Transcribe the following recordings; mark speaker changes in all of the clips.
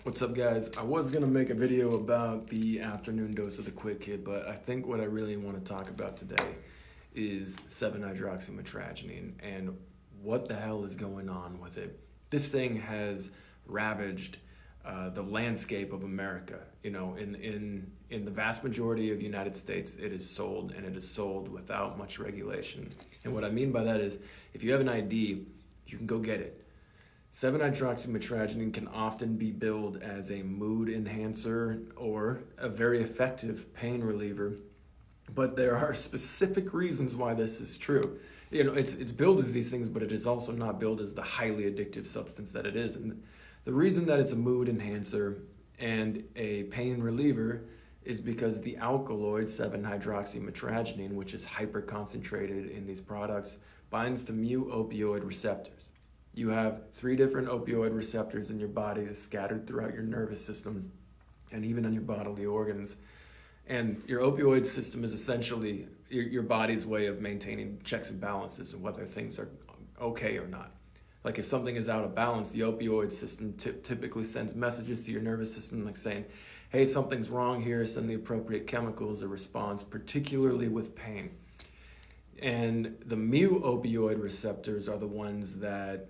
Speaker 1: What's up, guys? I was gonna make a video about the afternoon dose of the Quick Hit, but I think what I really want to talk about today is 7-hydroxymetragenine and what the hell is going on with it. This thing has ravaged the landscape of America. You know, in the vast majority of the United States, it is sold, and it is sold without much regulation. And what I mean by that is, if you have an ID, you can go get it. 7-hydroxymetragenine can often be billed as a mood enhancer or a very effective pain reliever, but there are specific reasons why this is true. You know, it's billed as these things, but it is also not billed as the highly addictive substance that it is. And the reason that it's a mood enhancer and a pain reliever is because the alkaloid 7-hydroxymetragenine, which is hyperconcentrated in these products, binds to mu-opioid receptors. You have 3 different opioid receptors in your body scattered throughout your nervous system and even on your bodily organs. And your opioid system is essentially your body's way of maintaining checks and balances and whether things are okay or not. Like if something is out of balance, the opioid system typically sends messages to your nervous system like saying, hey, something's wrong here, send the appropriate chemicals a response, particularly with pain. And the mu-opioid receptors are the ones that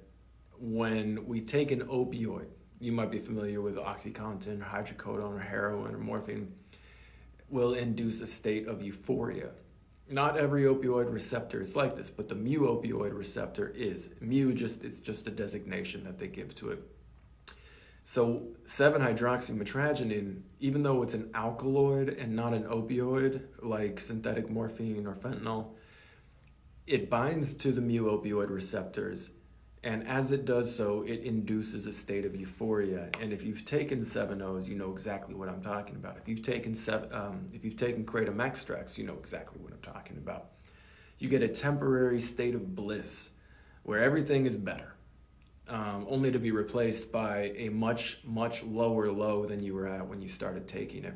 Speaker 1: when we take an opioid, you might be familiar with OxyContin, hydrocodone, or heroin, or morphine, will induce a state of euphoria. Not every opioid receptor is like this, but the mu-opioid receptor is. It's just a designation that they give to it. So 7-hydroxymetragenine, even though it's an alkaloid and not an opioid like synthetic morphine or fentanyl, it binds to the mu-opioid receptors. And as it does so, it induces a state of euphoria. And if you've taken 7-Os, you know exactly what I'm talking about. If you've taken kratom extracts, you know exactly what I'm talking about. You get a temporary state of bliss where everything is better, only to be replaced by a much, much lower low than you were at when you started taking it.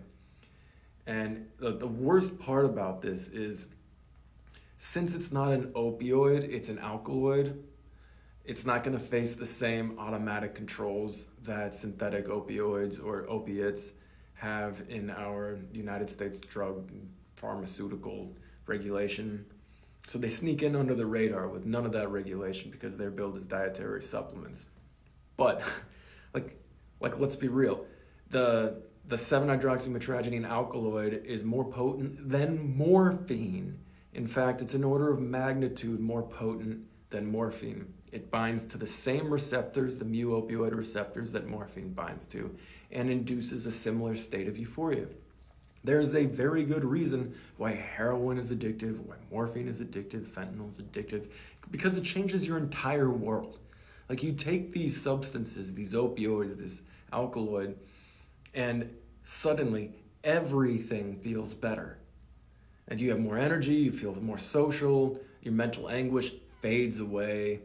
Speaker 1: And the worst part about this is, since it's not an opioid, it's an alkaloid, it's not going to face the same automatic controls that synthetic opioids or opiates have in our United States drug and pharmaceutical regulation. So they sneak in under the radar with none of that regulation because they're billed as dietary supplements. But like let's be real. The 7-hydroxymetragenine alkaloid is more potent than morphine. In fact, it's an order of magnitude more potent than morphine. It binds to the same receptors, the mu-opioid receptors that morphine binds to, and induces a similar state of euphoria. There's a very good reason why heroin is addictive, why morphine is addictive, fentanyl is addictive, because it changes your entire world. Like you take these substances, these opioids, this alkaloid, and suddenly everything feels better. And you have more energy, you feel more social, your mental anguish fades away.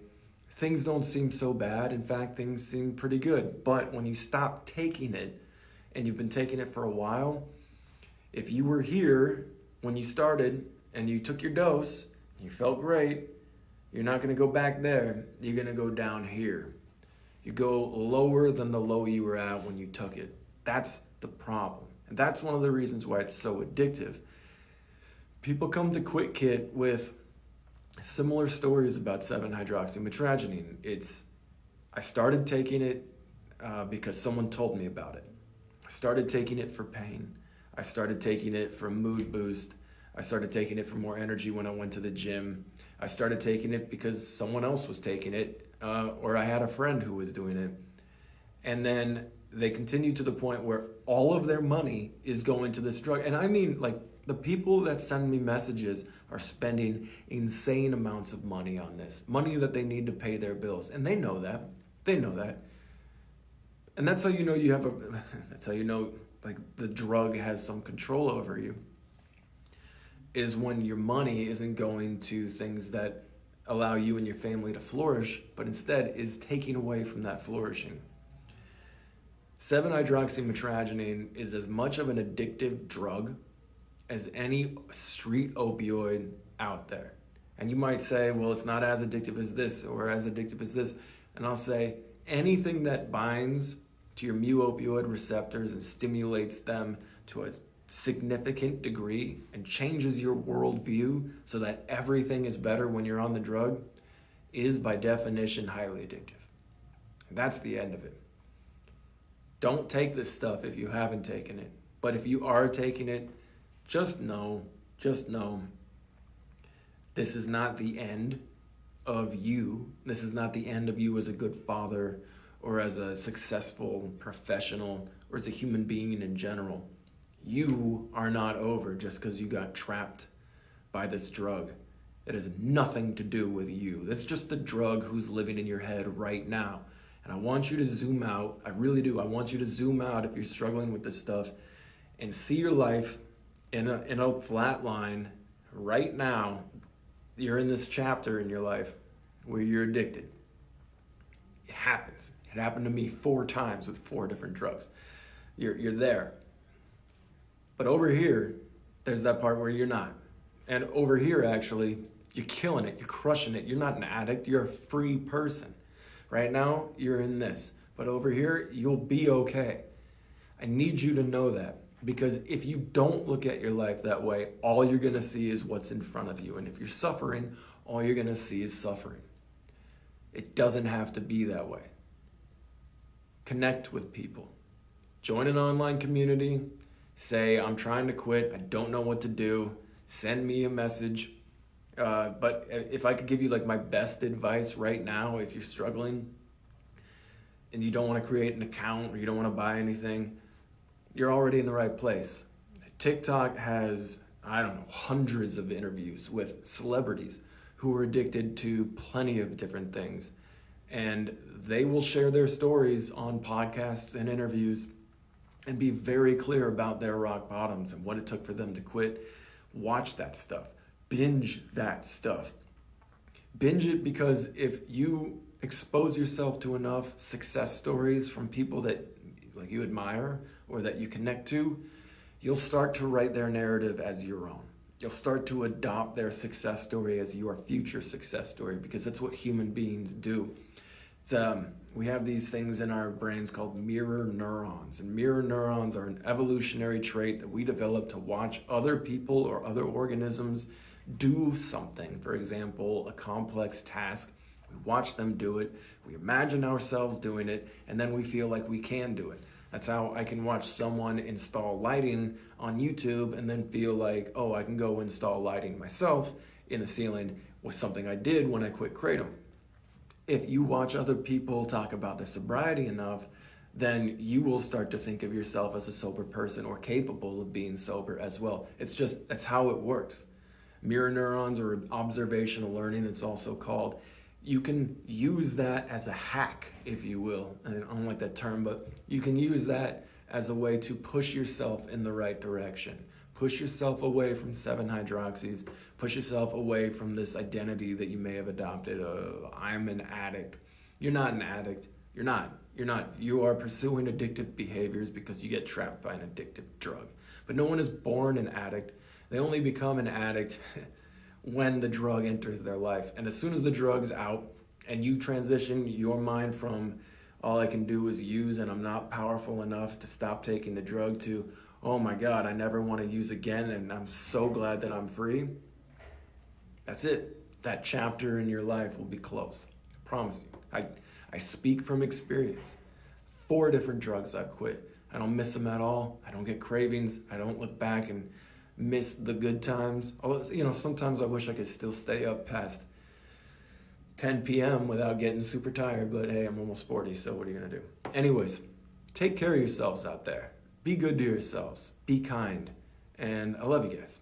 Speaker 1: Things don't seem so bad. In fact, things seem pretty good. But when you stop taking it, and you've been taking it for a while, if you were here when you started and you took your dose, you felt great, you're not going to go back there. You're going to go down here. You go lower than the low you were at when you took it. That's the problem. And that's one of the reasons why it's so addictive. People come to Quick Hit with similar stories about 7-hydroxymetragenine. I started taking it because someone told me about it. I started taking it for pain. I started taking it for a mood boost. I started taking it for more energy when I went to the gym. I started taking it because someone else was taking it, or I had a friend who was doing it. And then they continue to the point where all of their money is going to this drug. And I mean, like, the people that send me messages are spending insane amounts of money on this. Money that they need to pay their bills. And they know that. They know that. And that's how you know that's how you know, like, the drug has some control over you, is when your money isn't going to things that allow you and your family to flourish, but instead is taking away from that flourishing. 7-hydroxymetragenine is as much of an addictive drug as any street opioid out there. And you might say, well, it's not as addictive as this or as addictive as this. And I'll say anything that binds to your mu opioid receptors and stimulates them to a significant degree and changes your worldview so that everything is better when you're on the drug, is by definition highly addictive. And that's the end of it. Don't take this stuff if you haven't taken it. But if you are taking it, just know, this is not the end of you. This is not the end of you as a good father or as a successful professional or as a human being in general. You are not over just because you got trapped by this drug. It has nothing to do with you. That's just the drug who's living in your head right now. And I want you to zoom out. I really do. I want you to zoom out if you're struggling with this stuff and see your life in a flat line right now. You're in this chapter in your life where you're addicted. It happens. It happened to me 4 times with 4 different drugs. You're there. But over here, there's that part where you're not. And over here, actually, you're killing it. You're crushing it. You're not an addict. You're a free person. Right now, you're in this. But over here, you'll be okay. I need you to know that. Because if you don't look at your life that way, all you're going to see is what's in front of you. And if you're suffering, all you're going to see is suffering. It doesn't have to be that way. Connect with people. Join an online community. Say, I'm trying to quit. I don't know what to do. Send me a message. But if I could give you like my best advice right now, if you're struggling and you don't want to create an account or you don't want to buy anything, you're already in the right place. TikTok has, hundreds of interviews with celebrities who are addicted to plenty of different things. And they will share their stories on podcasts and interviews and be very clear about their rock bottoms and what it took for them to quit. Watch that stuff. Binge that stuff. Binge it, because if you expose yourself to enough success stories from people that like you admire or that you connect to, you'll start to write their narrative as your own. You'll start to adopt their success story as your future success story, because that's what human beings do. We have these things in our brains called mirror neurons, and mirror neurons are an evolutionary trait that we develop to watch other people or other organisms do something. For example, a complex task. We watch them do it, we imagine ourselves doing it, and then we feel like we can do it. That's how I can watch someone install lighting on YouTube and then feel like, oh, I can go install lighting myself in a ceiling with something I did when I quit Kratom. If you watch other people talk about their sobriety enough, then you will start to think of yourself as a sober person or capable of being sober as well. That's how it works. Mirror neurons, or observational learning, it's also called. You can use that as a hack, if you will. I don't like that term, but you can use that as a way to push yourself in the right direction. Push yourself away from 7-hydroxys. Push yourself away from this identity that you may have adopted. I'm an addict. You're not an addict. You're not. You are pursuing addictive behaviors because you get trapped by an addictive drug. But no one is born an addict. They only become an addict when the drug enters their life. And as soon as the drug's out and you transition your mind from all I can do is use and I'm not powerful enough to stop taking the drug to, oh my God, I never want to use again and I'm so glad that I'm free. That's it. That chapter in your life will be closed. I promise you. I speak from experience. 4 different drugs I've quit. I don't miss them at all. I don't get cravings. I don't look back and miss the good times. Although, sometimes I wish I could still stay up past 10 p.m. without getting super tired, but hey, I'm almost 40, so what are you gonna do? Anyways, take care of yourselves out there. Be good to yourselves. Be kind. And I love you guys.